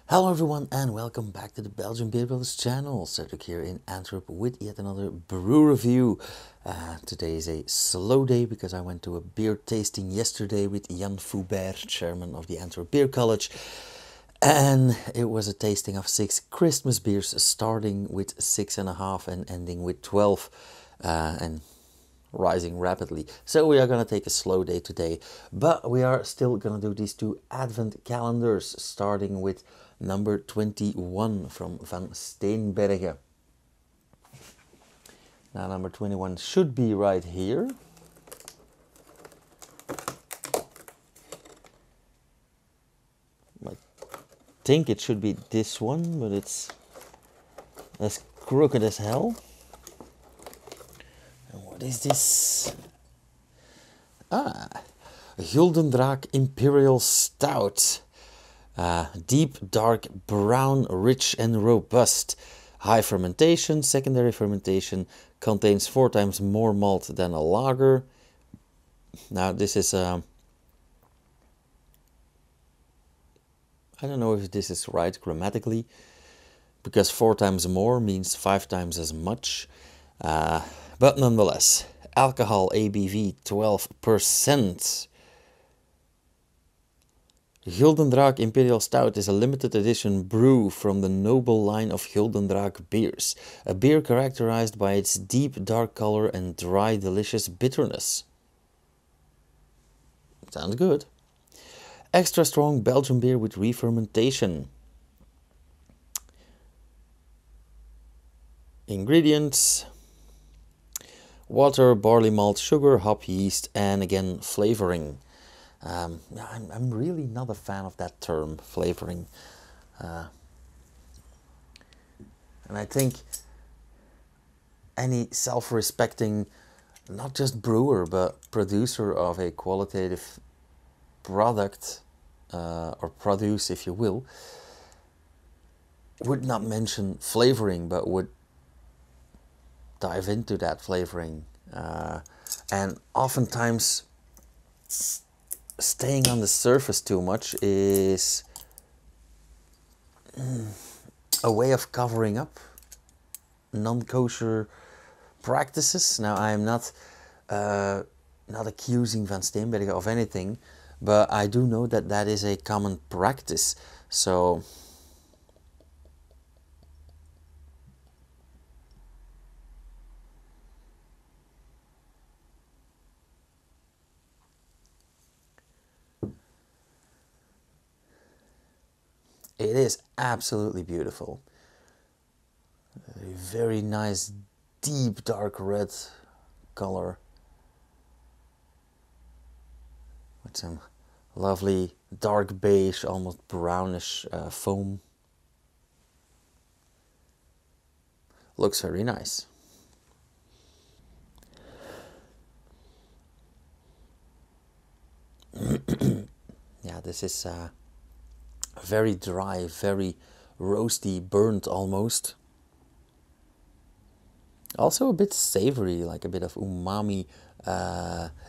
Hello everyone and welcome back to the Belgian Beer Brothers channel. Cedric here in Antwerp with yet another brew review. Today is a slow day because I went to a beer tasting yesterday with Jan Foubert, chairman of the Antwerp Beer College. And it was a tasting of 6 Christmas beers, starting with 6.5 and ending with 12. And rising rapidly. So we are going to take a slow day today, but we are still going to do these 2 advent calendars, starting with number 21 from Van Steenberge. Now number 21 should be right here. I think it should be this one, but it's as crooked as hell. What is this? Gulden Draak Imperial Stout. Deep, dark, brown, rich and robust. High fermentation, secondary fermentation, contains 4 times more malt than a lager. Now this is, I don't know if this is right grammatically, because 4 times more means 5 times as much. But nonetheless, alcohol ABV 12%. Gulden Draak Imperial Stout is a limited edition brew from the noble line of Gulden Draak beers, a beer characterized by its deep dark color and dry delicious bitterness. Sounds good. Extra strong Belgian beer with re-fermentation. Ingredients: water, barley malt, sugar, hop, yeast, and again flavoring. I'm really not a fan of that term, flavoring. And I think any self-respecting, not just brewer, but producer of a qualitative product, or produce, if you will, would not mention flavoring, but would dive into that flavoring. And oftentimes staying on the surface too much is a way of covering up non-kosher practices. Now I am not accusing Van Steenberge of anything, but I do know that that is a common practice. So it is absolutely beautiful. A very nice, deep, dark red color with some lovely dark beige, almost brownish foam. Looks very nice. Yeah, this is very dry, very roasty, burnt almost. Also a bit savory, like a bit of umami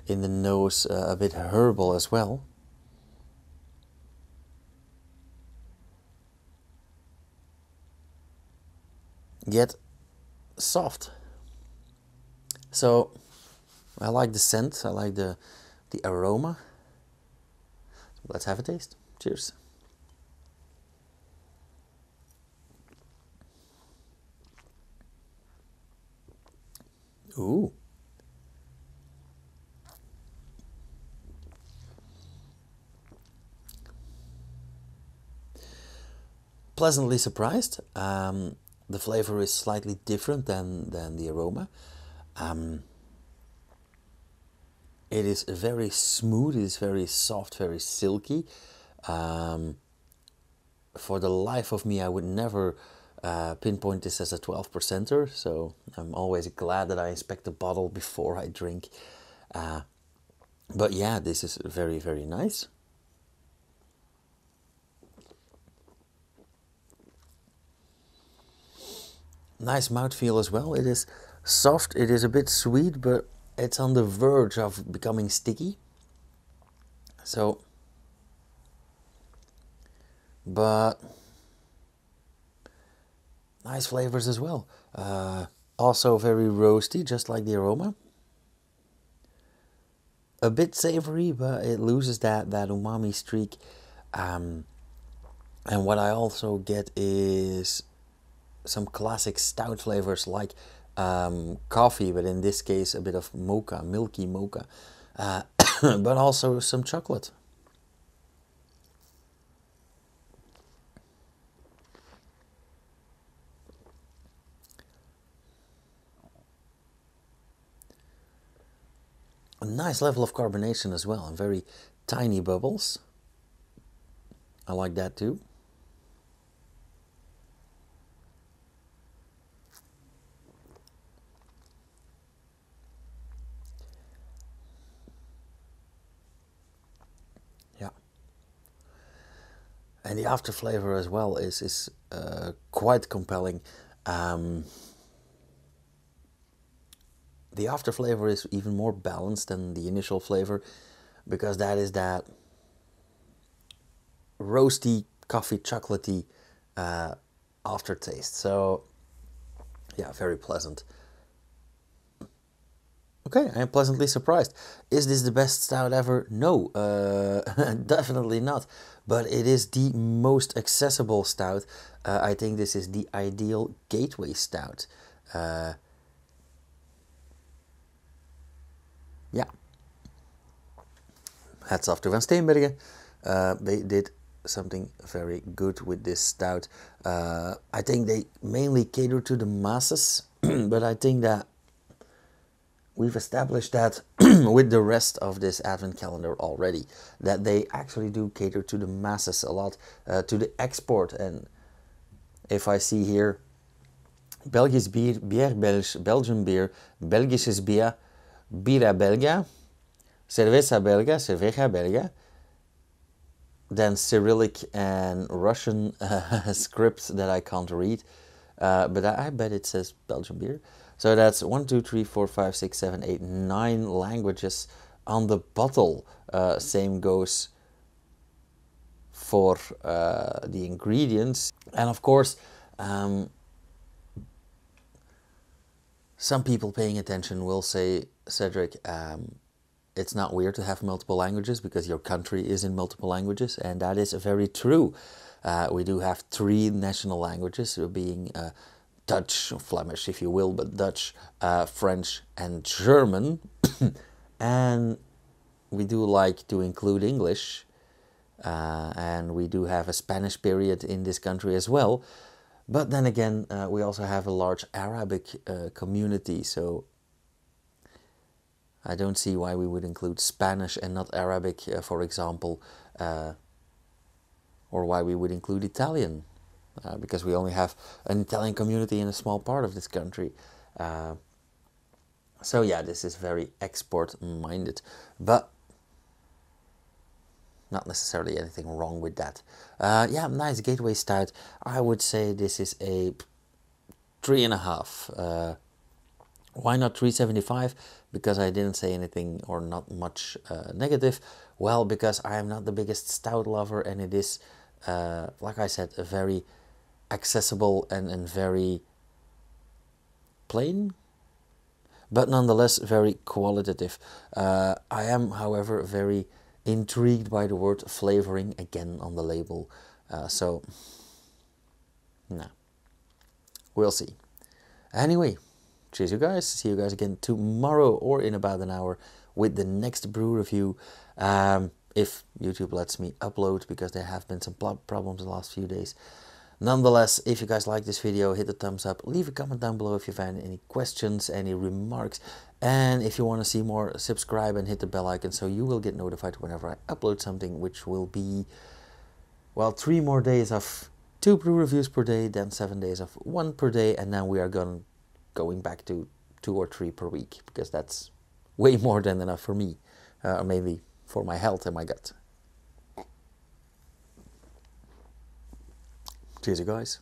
in the nose, a bit herbal as well. Yet soft. So I like the scent, I like the aroma. Let's have a taste. Cheers. Ooh. Pleasantly surprised. The flavor is slightly different than the aroma. It is very smooth, it is very soft, very silky. For the life of me, I would never pinpoint this as a 12%er, so I'm always glad that I inspect the bottle before I drink. But yeah, this is very, very nice. Nice mouthfeel as well. It is soft, it is a bit sweet, but it's on the verge of becoming sticky. So, but nice flavors as well. Also very roasty, just like the Aroma. A bit savory, but it loses that umami streak. And what I also get is some classic stout flavors like coffee, but in this case a bit of mocha, milky mocha, but also some chocolate. A nice level of carbonation as well, and very tiny bubbles. I like that too. Yeah. And the after flavor as well is quite compelling. The after flavor is even more balanced than the initial flavor, because that is that roasty, coffee, chocolatey aftertaste. So yeah, very pleasant. Okay, I am pleasantly surprised. Is this the best stout ever? No, definitely not. But it is the most accessible stout. I think this is the ideal gateway stout. Yeah. Hats off to Van Steenberge. They did something very good with this stout. I think they mainly cater to the masses, but I think that we've established that with the rest of this advent calendar already, that they actually do cater to the masses a lot, to the export. And if I see here, Belgisch bier, bier Belge, Belgian beer, Belgisches bier, bira belga, cerveza belga, cerveja belga, then Cyrillic and Russian scripts that I can't read, but I bet it says Belgian beer. So that's 1, 2, 3, 4, 5, 6, 7, 8, 9 languages on the bottle. Same goes for the ingredients. And of course, some people paying attention will say, Cedric, it's not weird to have multiple languages because your country is in multiple languages, and that is very true. We do have 3 national languages, being Dutch, Flemish if you will, but Dutch, French and German. And we do like to include English, and we do have a Spanish period in this country as well. But then again, we also have a large Arabic community, so I don't see why we would include Spanish and not Arabic, for example, or why we would include Italian. Because we only have an Italian community in a small part of this country. So yeah, this is very export-minded, but not necessarily anything wrong with that. Yeah, nice gateway stout. I would say this is a 3.5. Why not 3.75? Because I didn't say anything or not much negative. Well, because I am not the biggest stout lover, and it is, like I said, a very accessible and very plain, but nonetheless very qualitative. I am, however, very intrigued by the word flavoring again on the label. So, nah, we'll see. Anyway, cheers you guys. See you guys again tomorrow or in about an hour with the next brew review. If YouTube lets me upload, because there have been some problems the last few days. Nonetheless, if you guys like this video, hit the thumbs up, leave a comment down below if you find any questions, any remarks, and if you want to see more, subscribe and hit the bell icon so you will get notified whenever I upload something, which will be, well, 3 more days of 2 brew reviews per day, then 7 days of 1 per day, and then we are going back to 2 or 3 per week, because that's way more than enough for me, mainly for my health and my gut. Cheers, you guys.